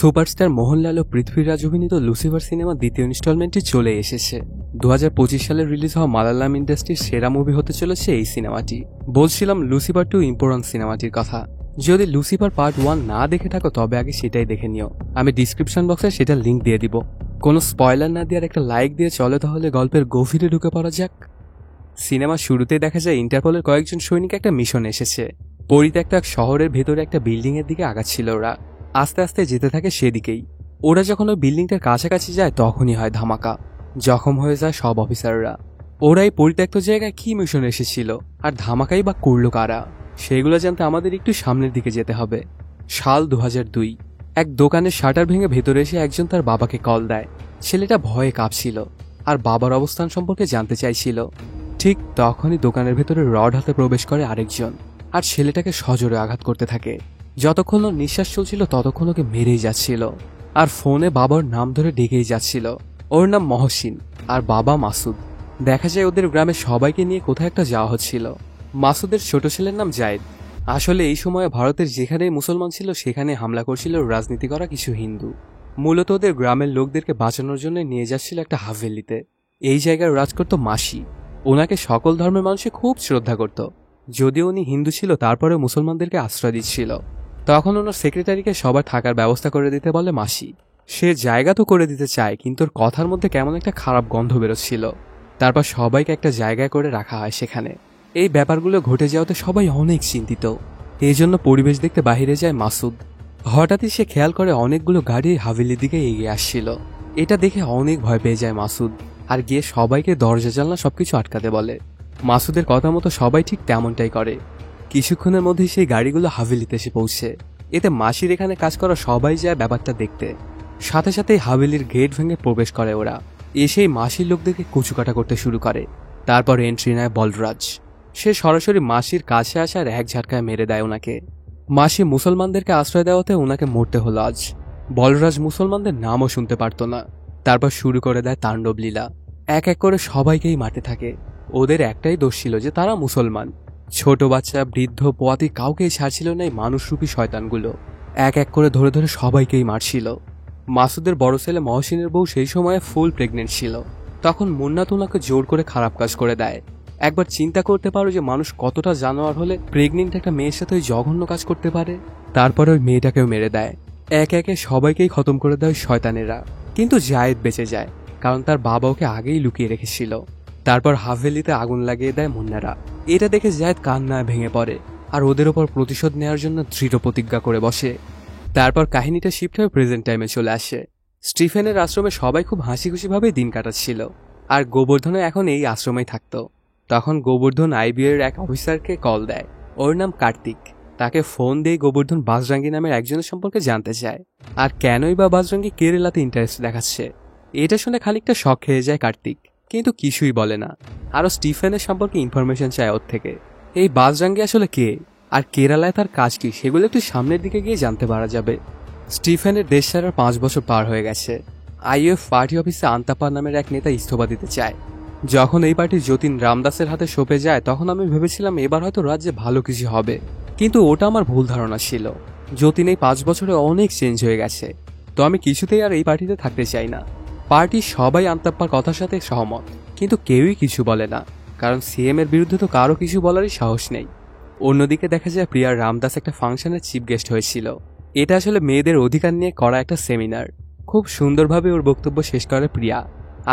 Superstar Mohanlal ও পৃথ্বীরাজ অভিনীত Lucifer cinema দ্বিতীয় ইনস্টলমেন্টটি চলে এসেছে। 2025 সালে রিলিজ হওয়া মালায়ালাম ইন্ডাস্ট্রির সেরা মুভি হতে চলেছে এই সিনেমাটি। বলছিলাম লুসিফার 2 ইম্পোর্টেন্ট সিনেমাটির কথা। যদি লুসিফার পার্ট 1 না দেখে থাকো তবে আগে সেটাই দেখে নিও। আমি ডিসক্রিপশন বক্সে সেটার লিঙ্ক দিয়ে দিব। কোনো স্পয়লার না দিয়ে একটা লাইক দিয়ে চলে তাহলে গল্পের গভীরে ঢুকে পড়া যাক। সিনেমার শুরুতেই দেখা যায় ইন্টারপোলের কয়েকজন সৈনিক একটা মিশন এসেছে। পরিত্যক্ত এক শহরের ভেতরে একটা বিল্ডিং এর দিকে আগাচ্ছিল ওরা। আস্তে আস্তে যেতে থাকে সেদিকেই। ওরা যখন ওই বিল্ডিংটার কাছাকাছি যায় তখনই হয় ধামাকা। জখম হয়ে যায় সব অফিসাররা। ওরা এই পরিত্যক্ত জায়গায় কি মিশন এসেছিল আর ধামাকাই বা করল কারা, সেগুলো জানতে আমাদের একটু সামনের দিকে যেতে হবে। সাল 2002। এক দোকানের শাটার ভেঙে ভেতরে এসে একজন তার বাবাকে কল দেয়। ছেলেটা ভয়ে কাঁপছিল আর বাবার অবস্থান সম্পর্কে জানতে চাইছিল। ঠিক তখনই দোকানের ভেতরে রড হাতে প্রবেশ করে আরেকজন আর ছেলেটাকে সজোরে আঘাত করতে থাকে। যতক্ষণ ওর নিঃশ্বাস চলছিল ততক্ষণ ওকে মেরেই যাচ্ছিল আর ফোনে বাবার নাম ধরে ডেকেই যাচ্ছিল। ওর নাম মহসিন আর বাবা মাসুদ। দেখা যায় ওদের গ্রামে সবাইকে নিয়ে কোথায় একটা যাওয়া হচ্ছিল। মাসুদের ছোট ছেলের নাম জায়েদ। আসলে এই সময়ে ভারতের যেখানে মুসলমান ছিল সেখানে হামলা করছিল রাজনীতি করা কিছু হিন্দু। মূলত ওদের গ্রামের লোকদেরকে বাঁচানোর জন্য নিয়ে যাচ্ছিল একটা হাভেলিতে। এই জায়গায় রাজ করত মাসি। ওনাকে সকল ধর্মের মানুষে খুব শ্রদ্ধা করত। যদিও উনি হিন্দু ছিল তারপরে মুসলমানদেরকে আশ্রয় দিচ্ছিল। তখন ওনার সেক্রেটারিকে সবার থাকার ব্যবস্থা করে দিতে বলে মাসি। সে জায়গা তো করে দিতে চায় কিন্তু ওর কথার মধ্যে কেমন একটা খারাপ গন্ধ বেরোচ্ছিল। তারপর সবাইকে একটা জায়গায় করে রাখা হয় সেখানে। এই ব্যাপারগুলো ঘটে যাওয়াতে সবাই অনেক চিন্তিত। এই জন্য পরিবেশ দেখতে বাহিরে যায় মাসুদ। হঠাৎই সে খেয়াল করে অনেকগুলো গাড়ি হাভেলির দিকে এগিয়ে আসছিল। এটা দেখে অনেক ভয় পেয়ে যায় মাসুদ আর গিয়ে সবাইকে দরজা জানলা সবকিছু আটকাতে বলে। মাসুদের কথা মতো সবাই ঠিক তেমনটাই করে। কিছুক্ষণের মধ্যেই সেই গাড়িগুলো হাভেলিতে এসে পৌঁছে। এতে মাসির এখানে কাজ করা সবাই যায় ব্যাপারটা দেখতে। সাথে সাথেই হাভেলির গেট ভেঙে প্রবেশ করে ওরা। এসেই মাসির লোকদেরকে কুচুকাটা করতে শুরু করে। তারপর এন্ট্রি নেয় বলরাজ। সে সরাসরি মাসির কাছে আসার এক ঝাটকায় মেরে দেয় ওনাকে। মাসি মুসলমানদেরকে আশ্রয় দেওয়াতে ওনাকে মরতে হলো আজ। বলরাজ মুসলমানদের নামও শুনতে পারত না। তারপর শুরু করে দেয় তাণ্ডব লীলা। এক এক করে সবাইকেই মারতে থাকে। ওদের একটাই দোষ ছিল যে তারা মুসলমান। ছোট বাচ্চা, বৃদ্ধ, পোয়াতি কাউকেই ছাড়ছিল না এই মানুষরূপী শয়তানগুলো। এক এক করে ধরে ধরে সবাইকেই মারছিল। মাসুদের বড় ছেলে মহসিনের বউ সেই সময়ে ফুল প্রেগনেন্ট ছিল। তখন মুন্নাত ওনাকে জোর করে খারাপ কাজ করে দেয়। একবার চিন্তা করতে পারো যে মানুষ কতটা জানোয়ার হলে প্রেগনেন্ট একটা মেয়ের সাথে ওই জঘন্য কাজ করতে পারে। তারপরে ওই মেয়েটাকেও মেরে দেয়। একে একে সবাইকেই খতম করে দেয় শয়তানেরা। কিন্তু জায়েদ বেঁচে যায় কারণ তার বাবা ওকে আগেই লুকিয়ে রেখেছিল। তারপর হাভেলিতে আগুন লাগিয়ে দেয় মুন্নারা। এটা দেখে জায়েদ কান্নায় ভেঙে পড়ে আর ওদের ওপর প্রতিশোধ নেওয়ার জন্য দৃঢ় প্রতিজ্ঞা করে বসে। তারপর কাহিনীটা শিফট হয়ে প্রেজেন্ট টাইমে চলে আসে। স্টিফেনের আশ্রমে সবাই খুব হাসি খুশিভাবে দিন কাটাচ্ছিল আর গোবর্ধনও এখন এই আশ্রমেই থাকত। তখন গোবর্ধন আইবিএর এক অফিসারকে কল দেয়। ওর নাম কার্তিক। তাকে ফোন দিয়ে গোবর্ধন বাজরাঙ্গি নামের একজনের সম্পর্কে জানতে চায় আর কেনই বা বাজরাঙ্গি কেরালাতে ইন্টারেস্ট দেখাচ্ছে। এটা শুনে খানিকটা শক খেয়ে যায় কার্তিক, কিন্তু কিছুই বলে না। আরও স্টিফেনের সম্পর্কে ইনফরমেশন চায় ওর থেকে। এই বাজরাঙ্গি আসলে কে আর কেরালায় তার কাজ কি সেগুলো একটু সামনের দিকে গিয়ে জানতে পারা যাবে। স্টিফেনের দেশ ছাড়ার 5 বছর পার হয়ে গেছে। আইএফ পার্টি অফিসে আন্তাপা নামের এক নেতা ইস্তফা দিতে চায়। যখন এই পার্টি যতীন রামদাসের হাতে সঁপে যায় তখন আমি ভেবেছিলাম এবার হয়তো রাজ্যে ভালো কিছু হবে, কিন্তু ওটা আমার ভুল ধারণা ছিল। যতীন এই 5 বছরে অনেক চেঞ্জ হয়ে গেছে। তো আমি কিছুতেই আর এই পার্টিতে থাকতে চাই না। পার্টির সবাই আন্তাপ্পার কথার সাথে সহমত, কিন্তু কেউই কিছু বলে না কারণ সিএম এর বিরুদ্ধে তো কারো কিছু বলারই সাহস নেই। অন্যদিকে দেখা যায় প্রিয়ার রামদাস একটা ফাংশনের চিফ গেস্ট হয়েছিল। এটা আসলে মেয়েদের অধিকার নিয়ে করা একটা সেমিনার। খুব সুন্দরভাবে ওর বক্তব্য শেষ করে প্রিয়া।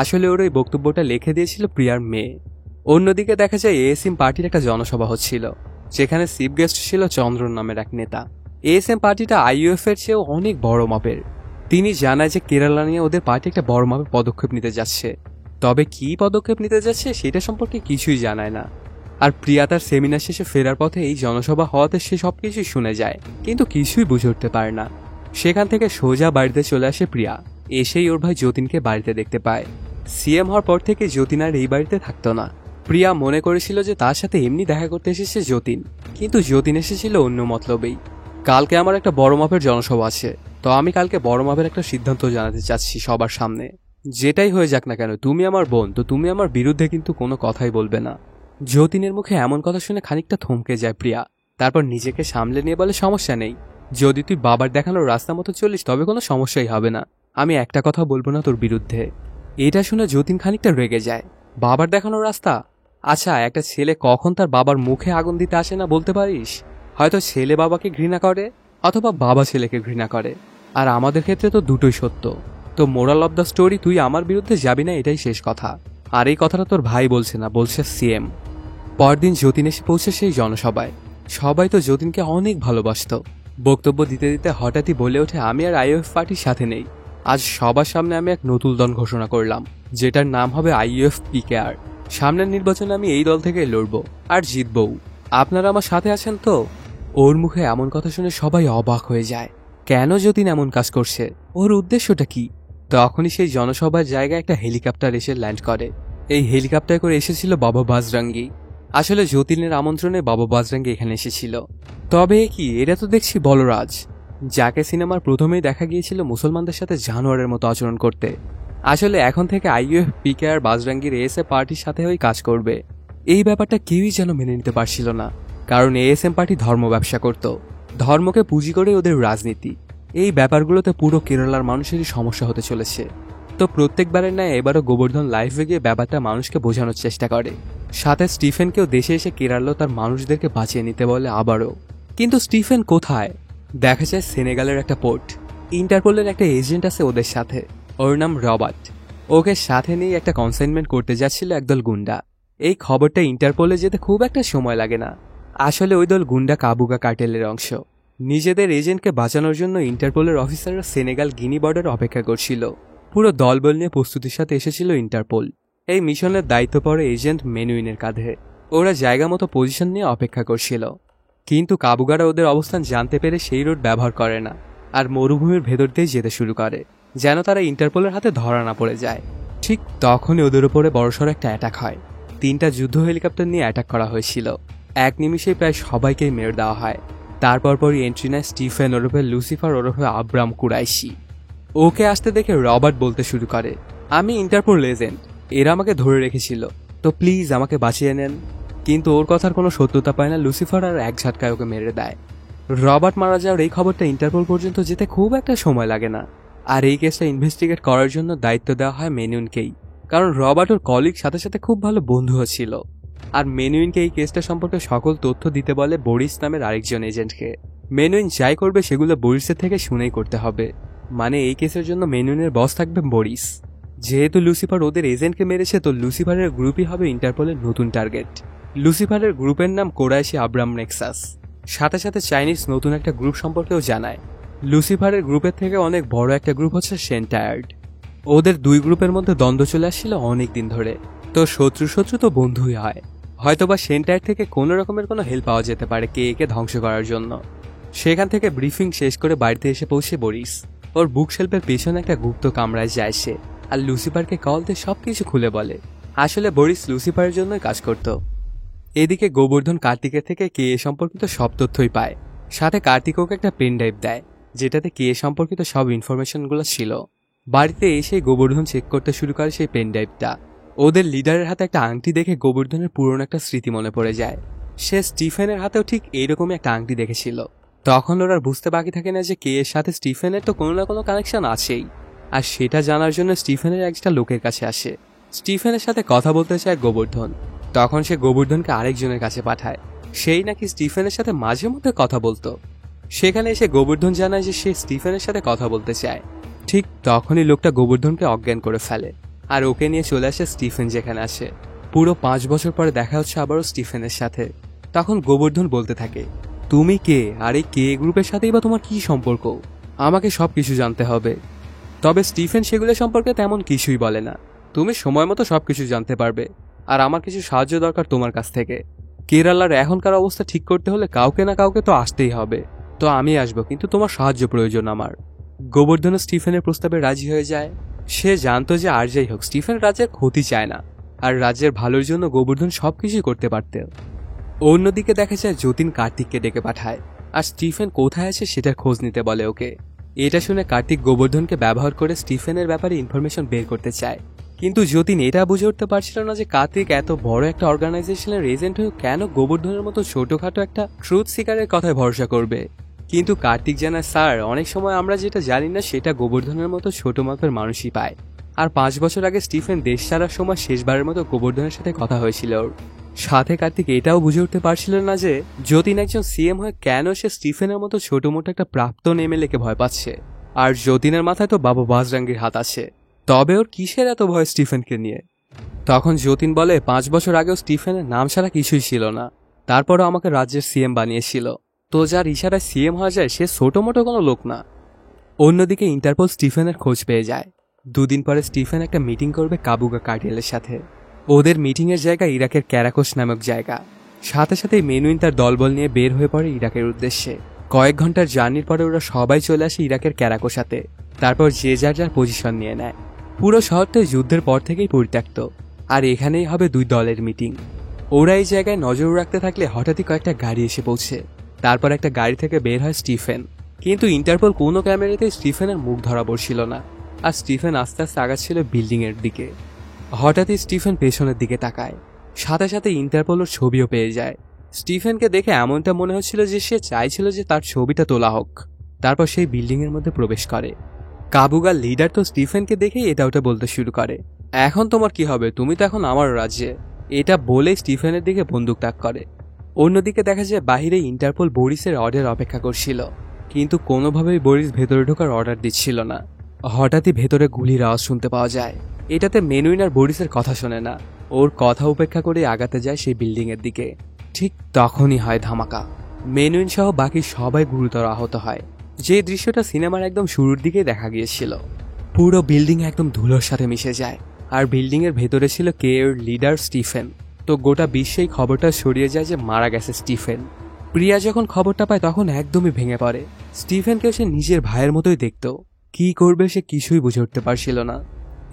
আসলে ওর ওই বক্তব্যটা লিখে দিয়েছিল প্রিয়ার মেয়ে। অন্যদিকে দেখা যায় এএসএম পার্টির একটা জনসভা হচ্ছিল যেখানে চিফ গেস্ট ছিল চন্দ্রন নামের এক নেতা। এএসএম পার্টিটা আইইউএফ এর চেয়েও অনেক বড় মাপের। তিনি জানায় যে কেরালা নিয়ে ওদের পার্টি একটা বড় মাপের পদক্ষেপ নিতে যাচ্ছে। তবে কি পদক্ষেপ নিতে যাচ্ছে সেটা সম্পর্কে কিছুই জানায় না। আর প্রিয়া তার সেমিনার শেষে ফেরার পথে এই জনসভা হওয়াতে সে সবকিছুই শুনে যায়, কিন্তু কিছুই বুঝে উঠতে পারে না। সেখান থেকে সোজা বাড়িতে চলে আসে প্রিয়া। এসেই ওর ভাই যতীনকে বাড়িতে দেখতে পায়। সিএম হওয়ার পর থেকে যতীন আর এই বাড়িতে থাকতো না। প্রিয়া মনে করেছিল যে তার সাথে এমনি দেখা করতে এসেছে যতীন, কিন্তু যতীন এসেছিল অন্য মতলবেই। কালকে আমার একটা বড় মাপের জনসভা আছে, তো আমি কালকে বড় মাপের একটা সিদ্ধান্ত জানাতে চাচ্ছি সবার সামনে। যেটাই হয়ে যাক না কেন, তুমি আমার বোন, তো তুমি আমার বিরুদ্ধে কিন্তু কোনো কথাই বলবে না। যতীনের মুখে এমন কথা শুনে খানিকটা থমকে যায় প্রিয়া। তারপর নিজেকে সামলে নিয়ে বলে, সমস্যা নেই, যদি তুই বাবার দেখানোর রাস্তা মতো চলিস তবে কোনো সমস্যাই হবে না, আমি একটা কথা বলবো না তোর বিরুদ্ধে। এটা শুনে যতীন খানিকটা রেগে যায়। বাবার দেখানোর রাস্তা? আচ্ছা, একটা ছেলে কখন তার বাবার মুখে আগুন দিতে আসে না বলতে পারিস? হয়তো ছেলে বাবাকে ঘৃণা করে অথবা বাবা ছেলেকে ঘৃণা করে, আর আমাদের ক্ষেত্রে তো দুটোই সত্য। তো মোরাল অব দ্য স্টোরি, তুই আমার বিরুদ্ধে যাবি না, এটাই শেষ কথা। আর এই কথাটা তোর ভাই বলছে না, বলছে সিএম। পরদিন যতীন এসে পৌঁছে সেই জনসভায়। সবাই তো যতীনকে অনেক ভালোবাসত। বক্তব্য দিতে দিতে হঠাৎই বলে ওঠে, আমি আর আইইউএফ পার্টির সাথে নেই। আজ সবার সামনে আমি এক নতুন দল ঘোষণা করলাম, যেটার নাম হবে আইইউএফ পিকেআর। সামনের নির্বাচনে আমি এই দল থেকে লড়ব আর জিতবও। আপনারা আমার সাথে আছেন তো? ওর মুখে এমন কথা শুনে সবাই অবাক হয়ে যায়। কেন যতীন এমন কাজ করছে, ওর উদ্দেশ্যটা কি? তখনই সেই জনসভার জায়গায় একটা হেলিকপ্টার এসে ল্যান্ড করে। এই হেলিকপ্টার করে এসেছিল বাবা বাজরাঙ্গি। আসলে যতীনের আমন্ত্রণে বাবা বাজরাঙ্গি এখানে এসেছিল। তবে কি, এটা তো দেখছি বলরাজ, যাকে সিনেমার প্রথমেই দেখা গিয়েছিল মুসলমানদের সাথে জানোয়ারের মতো আচরণ করতে। আসলে এখন থেকে আইইউএফ পিকেআর বাজরাঙ্গির এএসএ পার্টির সাথে হয়ে কাজ করবে। এই ব্যাপারটা কেউই যেন মেনে নিতে পারছিল না, কারণ এএসএম পার্টি ধর্ম ব্যবসা করত, ধর্মকে পুঁজি করে ওদের রাজনীতি। এই ব্যাপারগুলোতে পুরো কেরালার মানুষেরই সমস্যা হতে চলেছে। তো প্রত্যেকবারের ন্যায় এবারও গোবর্ধন লাইভে গিয়ে ব্যাপারটা মানুষকে বোঝানোর চেষ্টা করে। সাথে স্টিফেনকেও দেশে এসে কেরালা তার মানুষদেরকে বাঁচিয়ে নিতে বলে আবারও। কিন্তু স্টিফেন কোথায়? দেখা যায় সেনেগালের একটা পোর্ট। ইন্টারপোলের একটা এজেন্ট আছে ওদের সাথে, ওর নাম রবার্ট। ওকে সাথে নিয়ে একটা কনসাইনমেন্ট করতে যাচ্ছিল একদল গুন্ডা। এই খবরটা ইন্টারপোলে যেতে খুব একটা সময় লাগে না। আসলে ওই দল গুন্ডা কাবুগা কার্টেলের অংশ। নিজেদের এজেন্টকে বাঁচানোর জন্য ইন্টারপোলের অফিসাররা সেনেগাল গিনি বর্ডার অপেক্ষা করছিল। পুরো দলবল নিয়ে প্রস্তুতির সাথে এসেছিল ইন্টারপোল। এই মিশনের দায়িত্ব পড়ে এজেন্ট মেনুইনের কাঁধে। ওরা জায়গা মতো পজিশন নিয়ে অপেক্ষা করছিল, কিন্তু কাবুগারা ওদের অবস্থান জানতে পেরে সেই রোড ব্যবহার করে না, আর মরুভূমির ভেতর দিয়ে যেতে শুরু করে, যেন তারা ইন্টারপোলের হাতে ধরা না পড়ে যায়। ঠিক তখনই ওদের উপরে বড়সড় একটা অ্যাটাক হয়। 3টা যুদ্ধ হেলিকপ্টার নিয়ে অ্যাটাক করা হয়েছিল। এক নিমিষেই প্রায় সবাইকেই মেরে দেওয়া হয়। তারপর পরই এন্ট্রি নেয় স্টিফেন ওরফে লুসিফার ওরফে আব্রাম কুরাইশি। ওকে আসতে দেখে রবার্ট বলতে শুরু করে, আমি ইন্টারপোল এজেন্ট, এরা আমাকে ধরে রেখেছিল, তো প্লিজ আমাকে বাঁচিয়ে নেন। কিন্তু ওর কথার কোনো সত্যতা পায় না লুসিফার, আর এক ঝাটকায় ওকে মেরে দেয়। রবার্ট মারা যাওয়ার এই খবরটা ইন্টারপোল পর্যন্ত যেতে খুব একটা সময় লাগে না। আর এই কেসটা ইনভেস্টিগেট করার জন্য দায়িত্ব দেওয়া হয় মেনুইনকেই, কারণ রবার্ট ওর কলিগ সাথে সাথে খুব ভালো বন্ধুও ছিল। আর মেনুইনকে এই কেসটা সম্পর্কে সকল তথ্য দিতে বলে বরিস নামের আরেকজন এজেন্টকে। মেনুইন যাই করবে সেগুলো বরিসের থেকে শুনেই করতে হবে, মানে এই কেসের জন্য মেনুইনের বস থাকবে বরিস। যেহেতু লুসিফার ওদের এজেন্টকে মেরেছে, তো লুসিফারের গ্রুপই হবে ইন্টারপোলের নতুন টার্গেট। লুসিফারের গ্রুপের নাম কোরাইশি আব্রাম নেক্সাস। সাথে সাথে চাইনিজ নতুন একটা গ্রুপ সম্পর্কেও জানায়। লুসিফারের গ্রুপের থেকে অনেক বড় একটা গ্রুপ হচ্ছে সেন্টায়ার্ড। ওদের দুই গ্রুপের মধ্যে দ্বন্দ্ব চলে আসছিল অনেক দিন ধরে, তো শত্রু তো বন্ধুই হয়। হয়তোবা সেন্টায়ার্ড থেকে কোনো রকমের কোনো হেল্প পাওয়া যেতে পারে কে একে ধ্বংস করার জন্য। সেখান থেকে ব্রিফিং শেষ করে বাড়িতে এসে পৌঁছে বরিস। ওর বুক শেলফের পেছনে একটা গুপ্ত কামরায় যায় সে, আর লুসিফারকে কল দিয়ে সবকিছু খুলে বলে। আসলে বরিস লুসিফারের জন্যই কাজ করত। এদিকে গোবর্ধন কার্তিকের থেকে কে এ সম্পর্কিত সব তথ্যই পায়। সাথে কার্তিক ওকে একটা পেন ড্রাইভ দেয়, যেটাতে কে এ সম্পর্কিত সব ইনফরমেশনগুলো ছিল। বাড়িতে এসে গোবর্ধন চেক করতে শুরু করে সেই পেন ড্রাইভটা। ওদের লিডারের হাতে একটা আংটি দেখে গোবর্ধনের পুরনো একটা স্মৃতি মনে পড়ে যায়। সে স্টিফেনের হাতেও ঠিক এইরকমই একটা আংটি দেখেছিল। তখন ওরা বুঝতে বাকি থাকে না যে কে এর সাথে স্টিফেনের তো কোনো না কোনো কানেকশন আছেই। আর সেটা জানার জন্য স্টিফেনের একটা লোকের কাছে আসে। স্টিফেনের সাথে কথা বলতে চায় গোবর্ধন। তখন সে গোবর্ধনকে আরেকজনের কাছে পাঠায়, সেই নাকি স্টিফেনের সাথে মাঝে মধ্যে কথা বলতো। সেখানে এসে গোবর্ধন জানায় যে সে স্টিফেনের সাথে কথা বলতে চায়। ঠিক তখনই লোকটা গোবর্ধনকে অজ্ঞান করে ফেলে, আর ওকে নিয়ে চলে আসে স্টিফেন যেখানে আসে। পুরো 5 বছর পরে দেখা হচ্ছে আবারও স্টিফেনের সাথে। তখন গোবর্ধন বলতে থাকে, তুমি কে, আর এই কে গ্রুপের সাথেই বা তোমার কি সম্পর্ক? আমাকে সব কিছু জানতে হবে। তবে স্টিফেন সেগুলো সম্পর্কে তেমন কিছুই বলে না। তুমি সময় মতো সবকিছু জানতে পারবে, আর আমার কিছু সাহায্য দরকার তোমার কাছ থেকে। কেরালার এখনকার অবস্থা ঠিক করতে হলে কাউকে না কাউকে তো আসতেই হবে। তো আমি আসবো, কিন্তু তোমার সাহায্য প্রয়োজন আমার। গোবর্ধন স্টিফেনের প্রস্তাবে রাজি হয়ে যায়। সে জানতো যে আর যাই হোক স্টিফেন রাজ্যের ক্ষতি চায় না, আর রাজ্যের ভালোর জন্য গোবর্ধন সবকিছুই করতে পারত। অন্যদিকে দেখা যায় যতীন কার্তিককে ডেকে পাঠায়, আর স্টিফেন কোথায় আছে সেটার খোঁজ নিতে বলে ওকে। এটা শুনে কার্তিক গোবর্ধনকে ব্যবহার করে স্টিফেনের ব্যাপারে ইনফরমেশন বের করতে চায়, কিন্তু যতীন এটা বুঝে উঠতে পারছিল না যে কার্তিক এত বড় একটা অর্গানাইজেশনের এজেন্ট হয়ে কেন গোবর্ধনের মতো ছোটখাটো একটা ট্রুথ সিকারের কথায় ভরসা করবে। কিন্তু কার্তিক জানায়, স্যার অনেক সময় আমরা যেটা জানি না সেটা গোবর্ধনের মতো ছোট মাপের মানুষই পায়। আর 5 বছর আগে স্টিফেন দেশ ছাড়ার সময় শেষবারের মতো গোবর্ধনের সাথে কথা হয়েছিল ওর সাথে। কার্তিক এটাও বুঝে উঠতে পারছিল না যে যতীন একজন সিএম হয়ে কেন সে স্টিফেনের মতো ছোট মোটো একটা প্রাক্তন এমএলএকে ভয় পাচ্ছে। আর যতীনের মাথায় তো বাবা বাজরাঙ্গির হাত আছে, তবে ওর কিসের এত ভয় স্টিফেনকে নিয়ে? তখন যতীন বলে, 5 বছর আগেও স্টিফেনের নাম ছাড়া কিছুই ছিল না, তারপরও আমাকে রাজ্যের সিএম বানিয়েছিল। তো যার ইশারায় সিএম হওয়া যায় সে ছোট মোটো কোনো লোক না। অন্যদিকে ইন্টারপোল স্টিফেনের খোঁজ পেয়ে যায়। 2 দিন পরে স্টিফেন একটা মিটিং করবে কাবুগা কার্টেলের সাথে। ওদের মিটিংয়ের জায়গা ইরাকের ক্যারাকোস নামক জায়গা। সাথে সাথেই মেনুইন তার দলবল নিয়ে বের হয়ে পড়ে ইরাকের উদ্দেশ্যে। কয়েক ঘন্টার জার্নির পরে ওরা সবাই চলে আসে ইরাকের ক্যারাকোসাতে। তারপর যে যার যার পজিশন নিয়ে নেয়। পুরো শহরটাই যুদ্ধের পর থেকেই পরিত্যক্ত, আর এখানেই হবে 2 দলের মিটিং। ওরা এই জায়গায় নজর রাখতে থাকলে হঠাৎই কয়েকটা গাড়ি এসে পৌঁছে। তারপর একটা গাড়ি থেকে বের হয় স্টিফেন, কিন্তু ইন্টারপোল কোনো ক্যামেরাতেই স্টিফেনের মুখ ধরা পড়ছিল না। আর স্টিফেন আস্তে আস্তে আগাচ্ছিল বিল্ডিং এর দিকে। হঠাৎই স্টিফেন পেছনের দিকে তাকায়, সাথে সাথে ইন্টারপোল ওর ছবিও পেয়ে যায়। স্টিফেনকে দেখে এমনটা মনে হচ্ছিল যে সে চাইছিল যে তার ছবিটা তোলা হোক। তারপর সেই বিল্ডিং এর মধ্যে প্রবেশ করে। কাবুগার লিডার তো স্টিফেনকে দেখেই এটা ওটা বলতে শুরু করে, এখন তোমার কি হবে, তুমি তো এখন আমার রাজ্যে। এটা বলে স্টিফেনের দিকে বন্দুক তাক করে। অন্যদিকে দেখা যায় বাহিরে ইন্টারপোল বরিসের অর্ডার অপেক্ষা করছিল, কিন্তু কোনোভাবেই বরিস ভেতরে ঢোকার অর্ডার দিচ্ছিল না। হঠাৎই ভেতরে গুলির আওয়াজ শুনতে পাওয়া যায়। এটাতে মেনুইন আর বরিসের কথা শোনে না, ওর কথা উপেক্ষা করে আগাতে যায় সেই বিল্ডিং এর দিকে। ঠিক তখনই হয় ধামাকা। মেনুইন সহ বাকি সবাই গুরুতর আহত হয়। যে দৃশ্যটা সিনেমার একদম শুরুর দিকে দেখা গিয়েছিল। পুরো বিল্ডিং একদম ধুলোর সাথে মিশে যায়। আর বিল্ডিং এর ভেতরে ছিল কে এর লিডার স্টিফেন। তো গোটা বিশ্বেই খবরটা ছড়িয়ে যায় যে মারা গেছে স্টিফেন। প্রিয়া যখন খবরটা পায় তখন একদমই ভেঙে পড়ে। স্টিফেনকে সে নিজের ভাইয়ের মতোই দেখত, কি করবে সে কিছুই বুঝে উঠতে পারছিল না।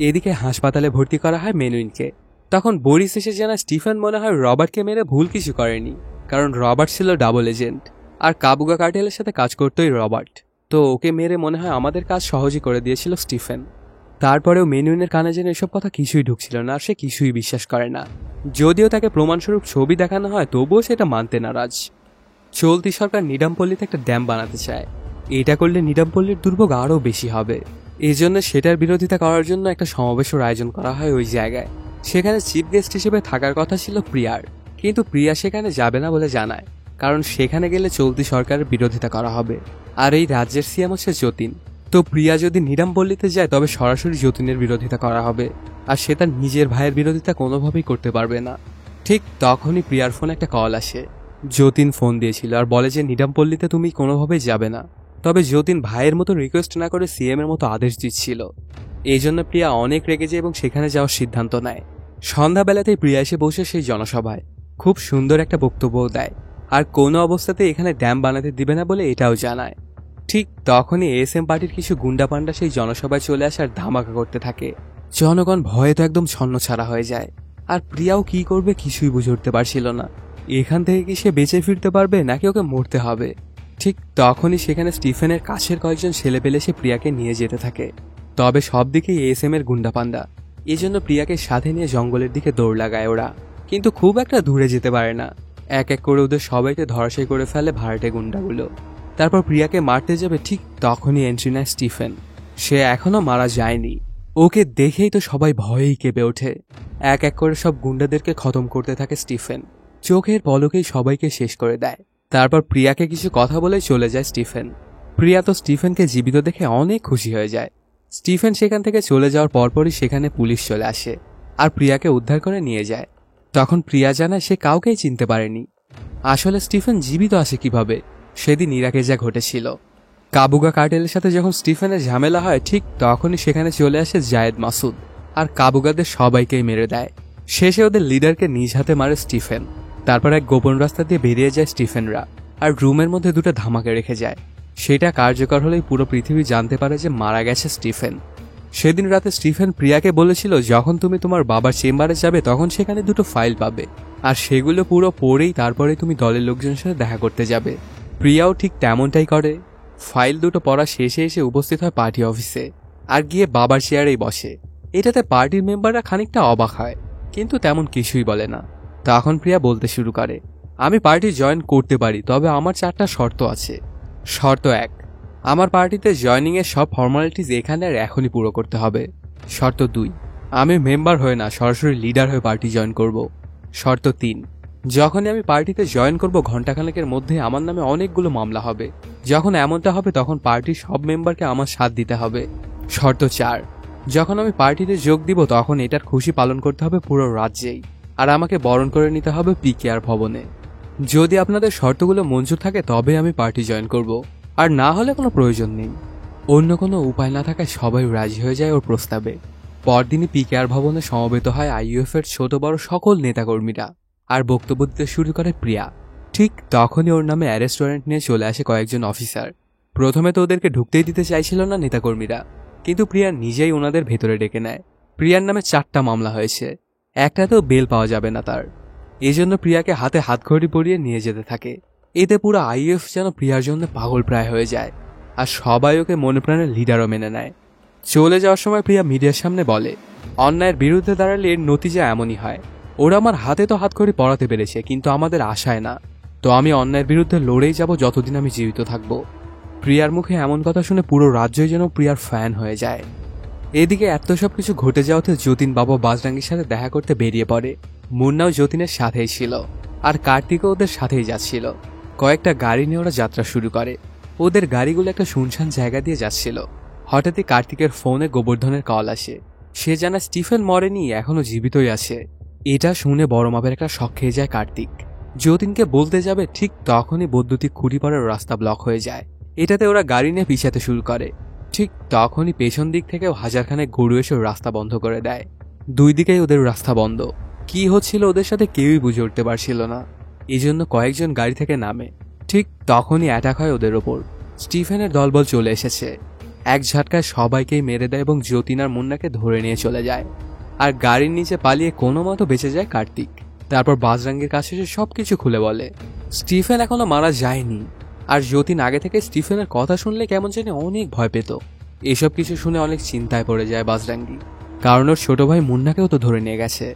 এদিকে হাসপাতালে ভর্তি করা হয় মেনুইনকে। তখন বরিস এসে জানায় স্টিফেন মনে হয় রবার্টকে মেরে ভুল কিছু করেনি, কারণ রবার্ট ছিল ডাবল এজেন্ট, আর কাবুগা কার্টেলের সাথে কাজ করতোই রবার্ট। তো ওকে মেরে মনে হয় আমাদের কাজ সহজই করে দিয়েছিল স্টিফেন। তারপরেও মেনুইনের কানে যেন এসব কথা কিছুই ঢুকছিল না, আর সে কিছুই বিশ্বাস করে না। যদিও তাকে প্রমাণস্বরূপ ছবি দেখানো হয় তবুও সেটা মানতে নারাজ। চলতি সরকার নিডামপল্লিতে একটা ড্যাম বানাতে চায়। এটা করলে নিডামপল্লির দুর্ভোগ আরও বেশি হবে। এই জন্য সেটার বিরোধিতা করার জন্য একটা সমাবেশের আয়োজন করা হয় ওই জায়গায়। সেখানে চিফ গেস্ট হিসেবে থাকার কথা ছিল প্রিয়ার, কিন্তু প্রিয়া সেখানে যাবে না বলে জানায়, কারণ সেখানে গেলে চলতি সরকারের বিরোধিতা করা হবে। আর এই রাজ্যের সিএম হচ্ছে যতীন। তো প্রিয়া যদি নিডামপল্লিতে যায় তবে সরাসরি যতীনের বিরোধিতা করা হবে, আর সে তার নিজের ভাইয়ের বিরোধিতা কোনোভাবেই করতে পারবে না। ঠিক তখনই প্রিয়ার ফোনে একটা কল আসে। যতীন ফোন দিয়েছিল আর বলে যে নিডামপল্লিতে তুমি কোনোভাবেই যাবে না। তবে যতীন ভাইয়ের মতো রিকোয়েস্ট না করে সিএম এর মতো আদেশ দিচ্ছিল। এই জন্য প্রিয়া অনেক রেগে যায় এবং সেখানে যাওয়ার সিদ্ধান্ত নেয়। সন্ধ্যাবেলাতেই প্রিয়া এসে বসে সেই জনসভায় খুব সুন্দর একটা বক্তব্য দেয়, আর কোনো অবস্থাতে এখানে ড্যাম বানাতে দিবে না বলে এটাও জানায়। ঠিক তখনই এএসএম পার্টির কিছু গুন্ডা পান্ডা সেই জনসভায় চলে আসে আর ধামাকা করতে থাকে। জনগণ ভয়ে তো একদম ছন্নছাড়া হয়ে যায়। আর প্রিয়াও কি করবে কিছুই বুঝে উঠতে পারছিল না। এখান থেকে কি সে বেঁচে ফিরতে পারবে নাকি ওকে মরতে হবে। ঠিক তখনই সেখানে স্টিফেনের কাছের কয়েকজন ছেলে পেলে সে প্রিয়াকে নিয়ে যেতে থাকে। তবে সব দিকেই এএসএম এর গুন্ডা পান্ডা, এজন্য প্রিয়াকে সাথে নিয়ে জঙ্গলের দিকে দৌড় লাগায় ওরা, কিন্তু খুব একটা দূরে যেতে পারে না। এক এক করে ওদের সবাইকে ধরাশায়ী করে ফেলে ভাড়াটে গুন্ডাগুলো। তারপর প্রিয়াকে মারতে যাবে, ঠিক তখনই এন্ট্রি নেয় স্টিফেন। সে এখনো মারা যায়নি। ওকে দেখেই তো সবাই ভয়েই কেঁপে ওঠে। এক এক করে সব গুন্ডাদেরকে খতম করতে থাকে স্টিফেন। চোখের পলকেই সবাইকে শেষ করে দেয়। তারপর প্রিয়াকে কিছু কথা বলে চলে যায় স্টিফেন। প্রিয়া তো স্টিফেনকে জীবিত দেখে অনেক খুশি হয়ে যায়। স্টিফেন সেখান থেকে চলে যাওয়ার পরপরই সেখানে পুলিশ চলে আসে আর প্রিয়াকে উদ্ধার করে নিয়ে যায়। তখন প্রিয়া জানায় সে কাউকেই চিনতে পারেনি। আসলে স্টিফেন জীবিত আছে কিভাবে, সেদিন ইরাকে যা ঘটেছিল। কাবুগা কার্টেলের সাথে যখন স্টিফেনের ঝামেলা হয় ঠিক তখনই সেখানে চলে আসে জায়েদ মাসুদ, আর কাবুগাদের সবাইকেই মেরে দেয়। শেষে ওদের লিডারকে নিজ হাতে মারে স্টিফেন। তারপর এক গোপন রাস্তা দিয়ে বেরিয়ে যায় স্টিফেনরা, আর রুমের মধ্যে 2টা ধামাকে রেখে যায়। সেটা কার্যকর হলেই পুরো পৃথিবী জানতে পারে যে মারা গেছে স্টিফেন। সেদিন রাতে স্টিফেন প্রিয়াকে বলেছিল যখন তুমি তোমার বাবার চেম্বারে যাবে তখন সেখানে 2টো ফাইল পাবে, আর সেগুলো পুরো পড়েই তারপরে তুমি দলের লোকজনের সাথে দেখা করতে যাবে। প্রিয়াও ঠিক তেমনটাই করে। ফাইল 2টো পড়া শেষে এসে উপস্থিত হয় পার্টি অফিসে, আর গিয়ে বাবার চেয়ারেই বসে। এটাতে পার্টির মেম্বাররা খানিকটা অবাক হয়, কিন্তু তেমন কিছুই বলে না। তখন প্রিয়া বলতে শুরু করে, আমি পার্টি জয়েন করতে পারি, তবে আমার 4টা শর্ত আছে। শর্ত 1, আমার পার্টিতে জয়নিংয়ের সব ফর্মালিটিস এখানে আর এখনই পুরো করতে হবে। শর্ত 2, আমি মেম্বার হয়ে না সরাসরি লিডার হয়ে পার্টি জয়েন করব। শর্ত 3, যখনই আমি পার্টিতে জয়েন করব ঘণ্টাখানেকের মধ্যে আমার নামে অনেকগুলো মামলা হবে। যখন এমনটা হবে তখন পার্টির সব মেম্বারকে আমার সাথ দিতে হবে। শর্ত 4, যখন আমি পার্টিতে যোগ দিব তখন এটার খুশি পালন করতে হবে পুরো রাজ্যেই, আর আমাকে বরণ করে নিতে হবে পিকেআর ভবনে। যদি আপনাদের শর্তগুলো মঞ্জুর থাকে তবে আমি পার্টি জয়েন করব, আর না হলে কোনো প্রয়োজন নেই। অন্য কোনো উপায় না থাকায় সবাই রাজি হয়ে যায় ওর প্রস্তাবে। পরদিনই পিকেআর ভবনে সমবেত হয় আইইউএফ এর ছোট বড় সকল নেতাকর্মীরা, আর বক্তব্য দিতে শুরু করে প্রিয়া। ঠিক তখনই ওর নামে অ্যারেস্ট ওয়ারেন্ট নিয়ে চলে আসে কয়েকজন অফিসার। প্রথমে তো ওদেরকে ঢুকতেই দিতে চাইছিল না নেতাকর্মীরা, কিন্তু প্রিয়া নিজেই ওনাদের ভেতরে ডেকে নেয়। প্রিয়ার নামে 4টা মামলা হয়েছে, একটাতেও বেল পাওয়া যাবে না তার। এজন্য প্রিয়াকে হাতে হাতঘড়ি পরিয়ে নিয়ে যেতে থাকে। এতে পুরো আইইউএফ যেন প্রিয়ার জন্য পাগল প্রায় হয়ে যায়, আর সবাই ওকে মনে প্রাণে লিডারও মেনে নেয়। চলে যাওয়ার সময় প্রিয়া মিডিয়ার সামনে বলে, অন্যায়ের বিরুদ্ধে দাঁড়ালে এর নতিজা এমনই হয়। ওরা আমার হাতে তো হাতঘড়ি পরাতে পেরেছে, কিন্তু আমাদের আশায় না। তো আমি অন্যায়ের বিরুদ্ধে লড়েই যাব যতদিন আমি জীবিত থাকব। প্রিয়ার মুখে এমন কথা শুনে পুরো রাজ্যই যেন প্রিয়ার ফ্যান হয়ে যায়। এদিকে এত সব কিছু ঘটে যাওয়াতে যতীন বাবা বাজরাঙ্গীর সাথে দেখা করতে বেরিয়ে পড়ে। মুন্নাও যতীনের সাথেই ছিল, আর কার্তিকও ওদের সাথেই যাচ্ছিল। কয়েকটা গাড়ি নিয়ে ওরা যাত্রা শুরু করে। ওদের গাড়িগুলো একটা শুনশান জায়গা দিয়ে যাচ্ছিল। হঠাৎই কার্তিকের ফোনে গোবর্ধনের কল আসে। সে জানা স্টিফেন মরেনি, এখনো জীবিতই আছে। এটা শুনে বড় মাপের একটা শক খেয়ে যায় কার্তিক। যতীনকে বলতে যাবে ঠিক তখনই বৈদ্যুতিক খুঁটি পড়ার রাস্তা ব্লক হয়ে যায়। এটাতে ওরা গাড়ি নিয়ে পিছাতে শুরু করে। ঠিক তখনই পেছন দিক থেকেও হাজারখানেক গরু এসে রাস্তা বন্ধ করে দেয়। দুই দিকেই ওদের রাস্তা বন্ধ। কি হচ্ছিল ওদের সাথে কেউই বুঝে উঠতে পারছিল না। এই জন্য কয়েকজন গাড়ি থেকে নামে। ঠিক তখনই অ্যাটাক হয় ওদের ওপর। স্টিফেনের দলবল চলে এসেছে। এক ঝটকায় সবাইকেই মেরে দেয় এবং যতীন আর মুন্নাকে ধরে নিয়ে চলে যায়। আর গাড়ির নিচে পালিয়ে কোনো মতো বেঁচে যায় কার্তিক। তারপর বাজরাঙ্গের কাছে এসে সবকিছু খুলে বলে। স্টিফেন এখনো মারা যায়নি, আর যতীন আগে থেকে স্টিফেনের কথা শুনলে কেমন জানি অনেক ভয় পেত। এসব কিছু শুনে অনেক চিন্তায় পড়ে যায় বাজরাঙ্গি, কারণ ওর ছোট ভাই মুন্নাকেও তো ধরে নিয়ে গেছে।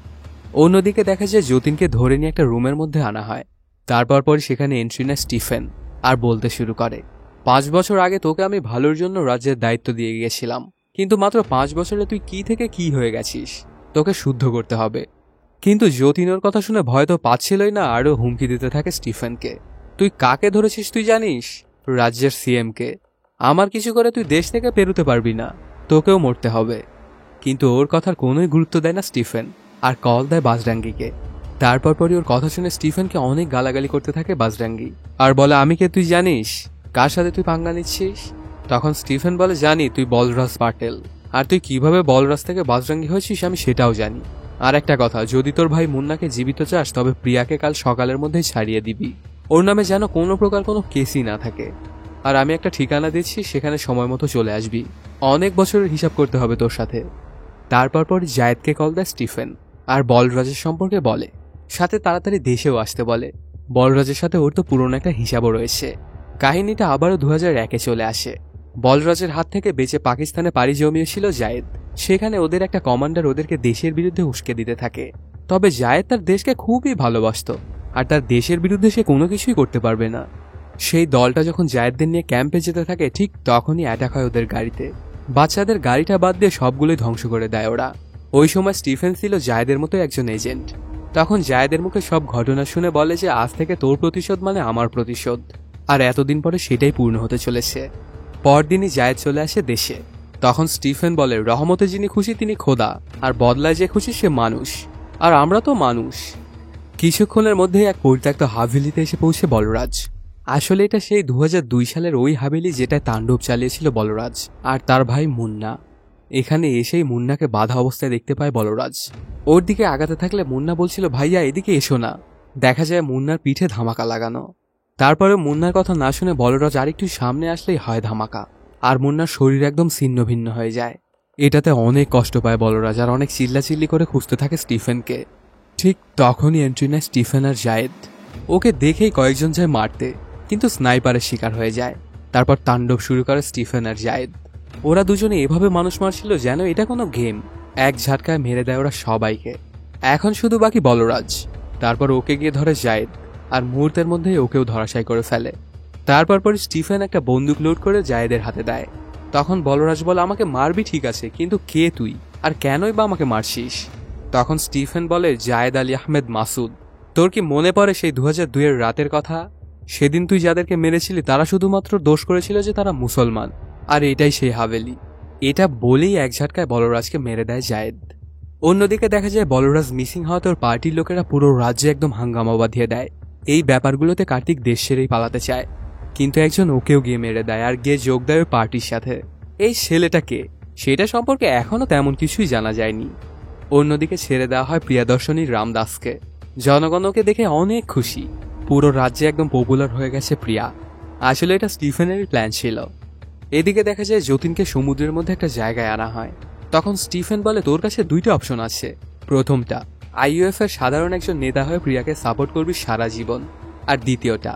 অন্যদিকে দেখা যায় যতীনকে ধরে নিয়ে একটা রুমের মধ্যে আনা হয়। তারপর পরই সেখানে এন্ট্রি নেয় স্টিফেন, আর বলতে শুরু করে, 5 বছর আগে তোকে আমি ভালোর জন্য রাজ্যের দায়িত্ব দিয়ে গিয়েছিলাম, কিন্তু মাত্র 5 বছরে তুই কি থেকে কি হয়ে গেছিস। তোকে শুদ্ধ করতে হবে। কিন্তু যতীন ওর কথা শুনে ভয় তো পাচ্ছিলই না, আরও হুমকি দিতে থাকে স্টিফেনকে। তুই কাকে ধরেছিস তুই জানিস? রাজ্যের সিএমকে। আমার কিছু করে তুই দেশ থেকে পেরোতে পারবি না, তোকেও মরতে হবে। কিন্তু ওর কথার কোনোই গুরুত্ব দেয় না স্টিফেন, আর কল দেয় বাজরাঙ্গিকে। তারপর পরই ওর কথা শুনে স্টিফেনকে অনেক গালাগালি করতে থাকে বাজরাঙ্গি, আর বলে, আমি কে তুই জানিস? কার সাথে তুই পাঙ্গা নিচ্ছিস? তখন স্টিফেন বলে, জানি তুই বলরাজ পাটেল, আর তুই কিভাবে বলরাজ থেকে বাজরাঙ্গি হয়েছিস আমি সেটাও জানি। আর একটা কথা, যদি তোর ভাই মুন্নাকে জীবিত চাস তবে প্রিয়াকে কাল সকালের মধ্যেই ছাড়িয়ে দিবি। ওর নামে যেন কোনো প্রকার কোনো কেসই না থাকে। আর আমি একটা ঠিকানা দিচ্ছি, সেখানে সময় মতো চলে আসবি। অনেক বছরের হিসাব করতে হবে তোর সাথে। তারপর পর জায়েদকে কল দেয় স্টিফেন, আর বলরাজের সম্পর্কে বলে, সাথে তাড়াতাড়ি দেশেও আসতে বলে। বলরাজের সাথে ওর তো পুরনো একটা হিসাবও রয়েছে। কাহিনীটা আবারও 2001-এ চলে আসে। বলরাজের হাত থেকে বেঁচে পাকিস্তানে পাড়ি জমিয়েছিল জায়েদ। সেখানে ওদের একটা কমান্ডার ওদেরকে দেশের বিরুদ্ধে উস্কে দিতে থাকে। তবে জায়েদ তার দেশকে খুবই ভালোবাসত, আর তার দেশের বিরুদ্ধে সে কোনো কিছুই করতে পারবে না। সেই দলটা যখন জায়েদদের নিয়ে ক্যাম্পে যেতে থাকে ঠিক তখনই অ্যাটাক হয় ওদের গাড়িতে। বাচ্চাদের গাড়িটা বাদ দিয়ে সবগুলোই ধ্বংস করে দেয় ওরা। ওই সময় স্টিফেন ছিল জায়েদের মতো একজন এজেন্ট। তখন জায়েদের মুখে সব ঘটনা শুনে বলে যে আজ থেকে তোর প্রতিশোধ মানে আমার প্রতিশোধ, আর এতদিন পরে সেটাই পূর্ণ হতে চলেছে। পরদিনই জায়েদ চলে আসে দেশে। তখন স্টিফেন বলে, রহমতে যিনি খুশি তিনি খোদা, আর বদলায় যে খুশি সে মানুষ, আর আমরা তো মানুষ। কিছুক্ষণের মধ্যেই এক পরিত্যক্ত হাভেলিতে এসে পৌঁছে বলরাজ। আসলে এটা সেই 2002 সালের ওই হাভেলি যেটায় তাণ্ডব চালিয়েছিল বলরাজ আর তার ভাই মুন্না। এখানে এসেই মুন্নাকে বাধা অবস্থায় দেখতে পায় বলরাজ। ওর দিকে আগাতে থাকলে মুন্না বলছিল, ভাইয়া এদিকে এসো না। দেখা যায় মুন্নার পিঠে ধামাকা লাগানো। তারপরে মুন্নার কথা না শুনে বলরাজ আরেকটু সামনে আসলেই হয় ধামাকা, আর মুন্নার শরীর একদম ছিন্ন ভিন্ন হয়ে যায়। এটাতে অনেক কষ্ট পায় বলরাজ, আর অনেক চিল্লাচিল্লি করে খুঁজতে থাকে স্টিফেনকে। ঠিক তখনই এন্ট্রি নেয় স্টিফেন আর জায়েদ। ওকে দেখেই কয়েকজন যায় মারতে, কিন্তু স্নাইপারের শিকার হয়ে যায়। তারপর তাণ্ডব শুরু করে স্টিফেন আর জায়েদ। ওরা দুজনে এভাবে মানুষ মারছিল যেন এটা কোনো গেম। এক ঝাটকায় মেরে দেয় ওরা সবাইকে। এখন শুধু বাকি বলরাজ। তারপর ওকে গিয়ে ধরে জায়েদ, আর মুহূর্তের মধ্যেই ওকেও ধরাশায়ী করে ফেলে। তারপর পরে স্টিফেন একটা বন্দুক লোড করে জায়েদের হাতে দেয়। তখন বলরাজ বলে, আমাকে মারবি ঠিক আছে, কিন্তু কে তুই আর কেনই বা আমাকে মারছিস? তখন স্টিফেন বলে, জায়েদ আলী আহমেদ মাসুদ। তোর কি মনে পড়ে সেই 2002 রাতের কথা? সেদিন তুই যাদেরকে মেরেছিলি তারা শুধুমাত্র দোষ করেছিল যে তারা মুসলমান, আর এটাই সেই হাভেলি। এটা বলেই এক ঝাটকায় বলরাজকে মেরে দেয় জায়েদ। অন্যদিকে দেখা যায় বলরাজ মিসিং হওয়া তোর পার্টির লোকেরা পুরো রাজ্যে একদম হাঙ্গামা বাঁধিয়ে দেয়। এই ব্যাপারগুলোতে কার্তিক দেশ ছেড়েই পালাতে চায়, কিন্তু একজন ওকেও গিয়ে মেরে দেয় আর গিয়ে যোগ দেয় ওই পার্টির সাথে। এই ছেলেটাকে সেটা সম্পর্কে এখনো তেমন কিছুই জানা যায়নি। অন্যদিকে ছেড়ে দেওয়া হয় প্রিয়াদর্শনী রামদাসকে। জনগণ ওকে দেখে অনেক খুশি, পুরো রাজ্যে একদম পপুলার হয়ে গেছে প্রিয়া। আসলে এটা স্টিফেনেরই প্ল্যান ছিল। এদিকে দেখা যায় যতীনকে সমুদ্রের মধ্যে একটা জায়গায় আনা হয়। তখন স্টিফেন বলে, তোর কাছে দুইটা অপশন আছে। প্রথমটা, আইইউএফ এর সাধারণ একজন নেতা হয়ে প্রিয়াকে সাপোর্ট করবি সারা জীবন, আর দ্বিতীয়টা,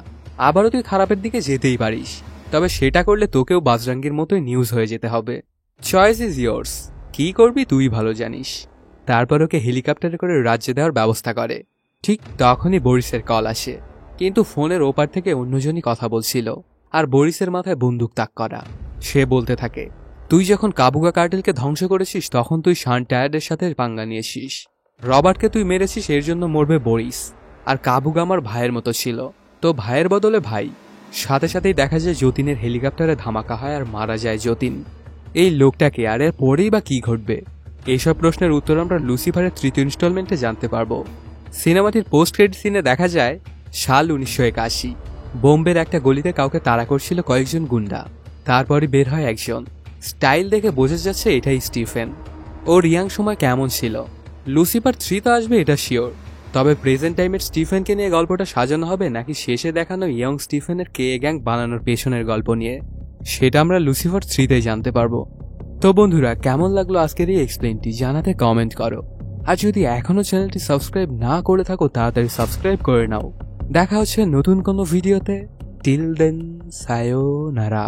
আবারও তুই খারাপের দিকে যেতেই পারিস, তবে সেটা করলে তোকেও বাজরাঙ্গীর মতোই নিউজ হয়ে যেতে হবে। চয়েস ইজ ইয়োর্স, কি করবি তুই ভালো জানিস। তারপর ওকে হেলিকপ্টারে করে রাজ্যে দেওয়ার ব্যবস্থা করে। ঠিক তখনই বরিসের কল আসে, কিন্তু ফোনের ওপার থেকে অন্যজনই কথা বলছিল, আর বরিসের মাথায় বন্দুক তাক করা। সে বলতে থাকে, তুই যখন কাবুগা কার্টেলকে ধ্বংস করেছিস তখন তুই শান টায়ার্ডের সাথে পাঙ্গা নিয়েছিস। রবার্টকে তুই মেরেছিস, এর জন্য মরবে বরিস। আর কাবুগা আমার ভাইয়ের মতো ছিল, তো ভাইয়ের বদলে ভাই। সাথে সাথেই দেখা যায় যতীনের হেলিকপ্টারে ধামাকা হয় আর মারা যায় যতীন। এই লোকটাকে আর এর পরেই বা কি ঘটবে? এইসব প্রশ্নের উত্তর আমরা লুসিফারের 3য় ইনস্টলমেন্টে জানতে পারবো। সিনেমাটির পোস্ট ক্রেডিট সিনে দেখা যায় সাল 1981, বোম্বের একটা গলিতে কাউকে তাড়া করছিল কয়েকজন গুন্ডা। তারপরে বের হয় একজন। স্টাইল দেখে বোঝা যাচ্ছে এটাই স্টিফেন। ওর ইয়াং সময় কেমন ছিল? লুসিফার 3 তো আসবে এটা শিওর, তবে প্রেজেন্ট টাইমের স্টিফেনকে নিয়ে গল্পটা সাজানো হবে নাকি শেষে দেখানো ইয়ং স্টিফেনের কে গ্যাং বানানোর পেছনের গল্প নিয়ে, সেটা আমরা লুসিফার 3তেই জানতে পারবো। তো বন্ধুরা, কেমন লাগলো আজকের এই এক্সপ্লেনটি জানাতে কমেন্ট করো। আর যদি এখনো চ্যানেলটি সাবস্ক্রাইব না করে থাকো তাড়াতাড়ি সাবস্ক্রাইব করে নাও। দেখা হচ্ছে নতুন কোনো ভিডিওতে। Till then, সায়োনারা।